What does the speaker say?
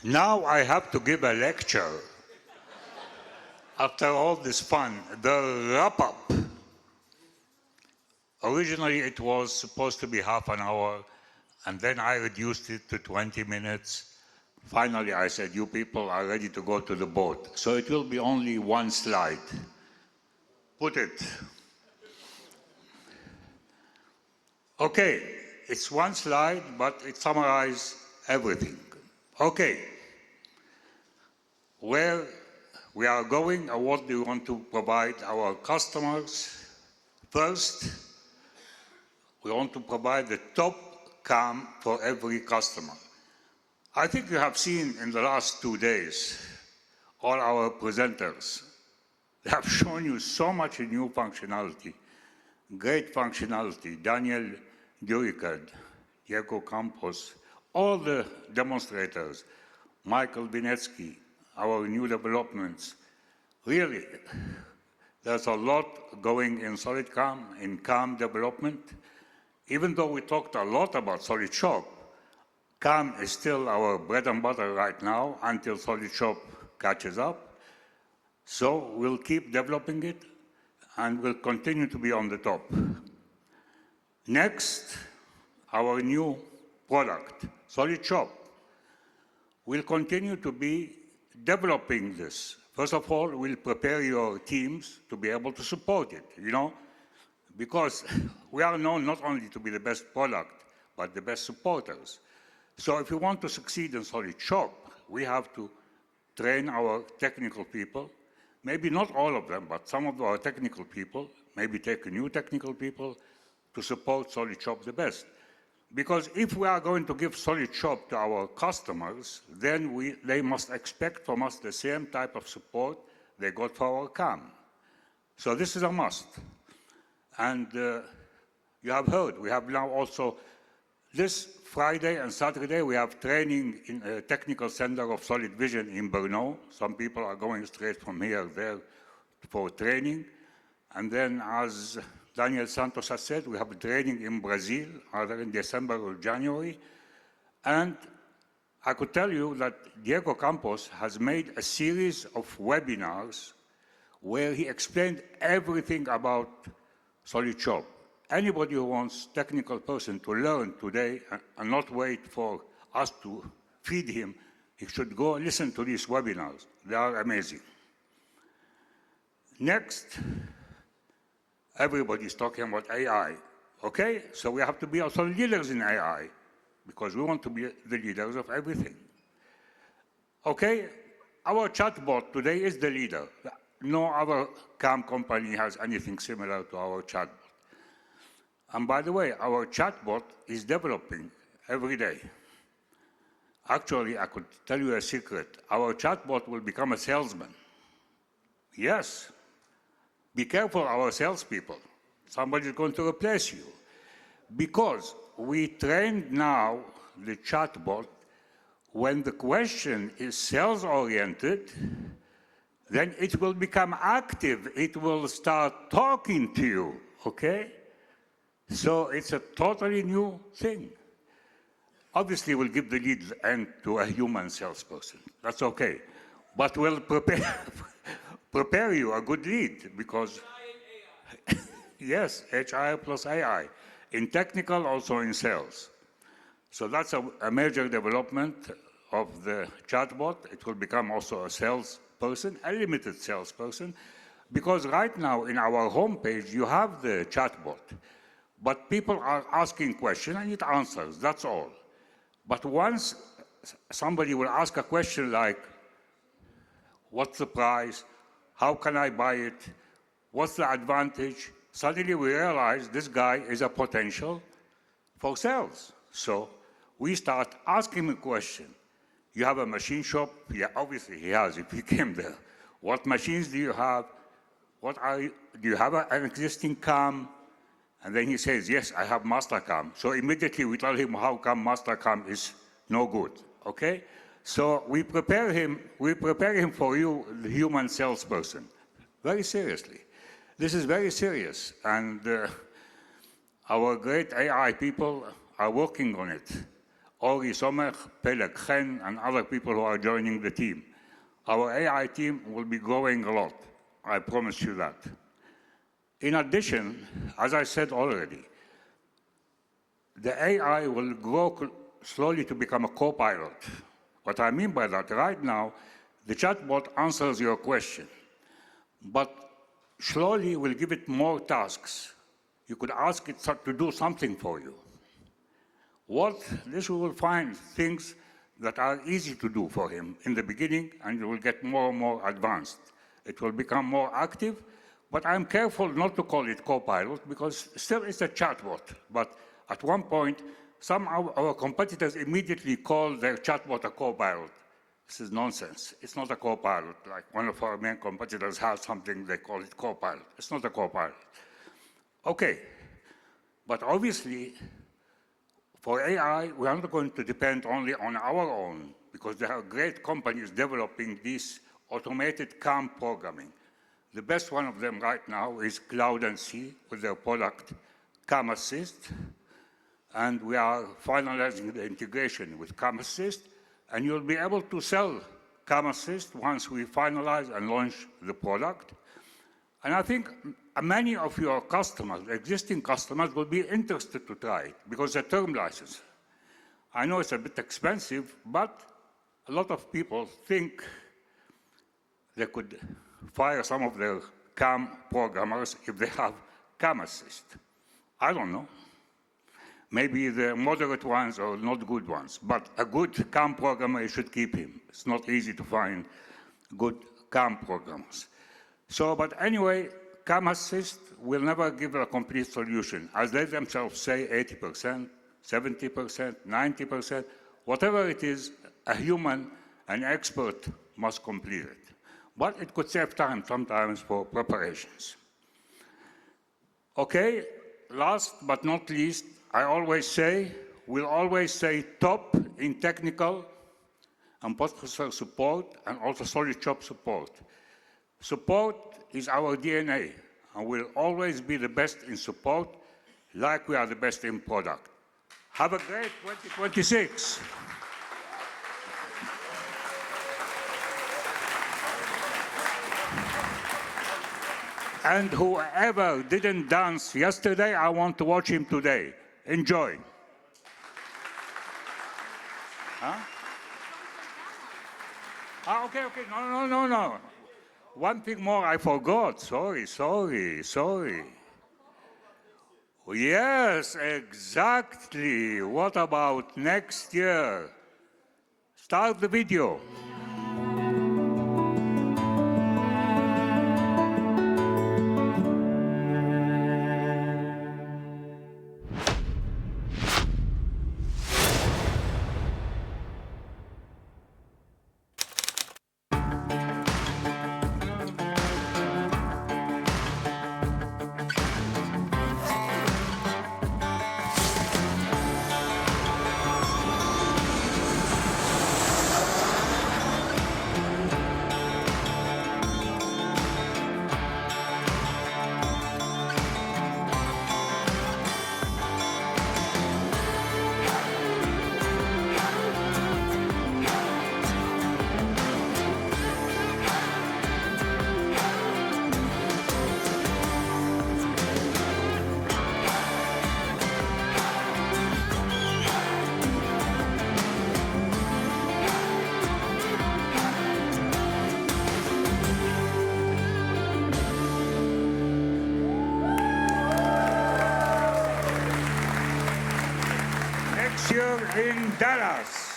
Now I have to give a lecture. After all this fun, the wrap-up. Originally, it was supposed to be half an hour, and then I reduced it to 20 minutes. Finally, I said, you people are ready to go to the boat. So it will be only one slide. Put it. Okay, it's one slide, but it summarizes everything. Okay, where we are going and what do we want to provide our customers? First, we want to provide the top CAM for every customer. I think you have seen in the last 2 days, all our presenters, they have shown you so much new functionality, great functionality. Daniel Duricard, Diego Campos, all the demonstrators, Michael Vinetsky, our new developments. Really, there's a lot going in SolidCAM, in CAM development. Even though we talked a lot about SolidShop, CAM is still our bread and butter right now until SolidShop catches up. So we'll keep developing it and we'll continue to be on the top. Next, our new product, SolidShop. We'll continue to be developing this. First of all, we'll prepare your teams to be able to support it, because we are known not only to be the best product, but the best supporters. So if we want to succeed in SolidShop, we have to train our technical people, maybe not all of them, but some of our technical people, maybe take new technical people to support SolidShop the best. Because if we are going to give SolidShop to our customers, then they must expect from us the same type of support they got for our CAM. So this is a must. And you have heard, we have now also, this Friday and Saturday, we have training in a technical center of Solid Vision in Brno. Some people are going straight from here there for training. And then, as Daniel Santos has said, we have a training in Brazil, either in December or January. And I could tell you that Diego Campos has made a series of webinars where he explained everything about SolidShop. Anybody who wants technical person to learn today and not wait for us to feed him, he should go listen to these webinars. They are amazing. Next, everybody's talking about AI, okay? So we have to be also leaders in AI because we want to be the leaders of everything. Okay, our chatbot today is the leader. No other CAM company has anything similar to our chatbot. And by the way, our chatbot is developing every day. Actually, I could tell you a secret. Our chatbot will become a salesman. Yes. Be careful, our salespeople. Somebody's going to replace you. Because we trained now the chatbot, when the question is sales-oriented, then it will become active. It will start talking to you, okay? So it's a totally new thing. Obviously, we'll give the lead end to a human salesperson. That's okay. But we'll prepare you a good lead because, yes, HI plus AI. In technical, also in sales. So that's a major development of the chatbot. It will become also a salesperson, a limited salesperson, because right now in our homepage, you have the chatbot. But people are asking questions and it answers, that's all. But once somebody will ask a question like, what's the price? How can I buy it? What's the advantage? Suddenly we realize this guy is a potential for sales. So we start asking him a question. You have a machine shop? Yeah, obviously he has if he came there. What machines do you have? Do you have an existing CAM? And then he says, yes, I have MasterCAM. So immediately we tell him how come MasterCAM is no good, okay? So we prepare him for you, the human salesperson, very seriously. This is very serious, and our great AI people are working on it. Ori, Somekh, Peleg, Chen, and other people who are joining the team. Our AI team will be growing a lot. I promise you that. In addition, as I said already, the AI will grow slowly to become a co-pilot. What I mean by that, right now, the chatbot answers your question, but slowly we'll give it more tasks. You could ask it to do something for you. This we will find things that are easy to do for him in the beginning, and it will get more and more advanced. It will become more active, but I'm careful not to call it co-pilot because still it's a chatbot. But at one point, some of our competitors immediately call their chatbot a co-pilot. This is nonsense. It's not a co-pilot. Like one of our main competitors has something, they call it co-pilot. It's not a co-pilot. Okay, but obviously, for AI, we are not going to depend only on our own, because there are great companies developing this automated CAM programming. The best one of them right now is Cloud & C with their product CAM Assist, and we are finalizing the integration with CAM Assist, and you'll be able to sell CAM Assist once we finalize and launch the product. And I think many of your customers, existing customers, will be interested to try it because it's a term license. I know it's a bit expensive, but a lot of people think they could fire some of their CAM programmers if they have CAM Assist. I don't know. Maybe the moderate ones or not good ones, but a good CAM programmer, you should keep him. It's not easy to find good CAM programmers. So, but anyway, CAM Assist will never give a complete solution. As they themselves say, 80%, 70%, 90%, whatever it is, a human, an expert must complete it. But it could save time sometimes for preparations. Okay, last but not least, we'll always say top in technical and post-processor support and also SolidShop support. Support is our DNA, and we'll always be the best in support, like we are the best in product. Have a great 2026. And whoever didn't dance yesterday, I want to watch him today. Enjoy. Huh? Okay. No. One thing more I forgot. Sorry. Yes, exactly. What about next year? Start the video. In Dallas.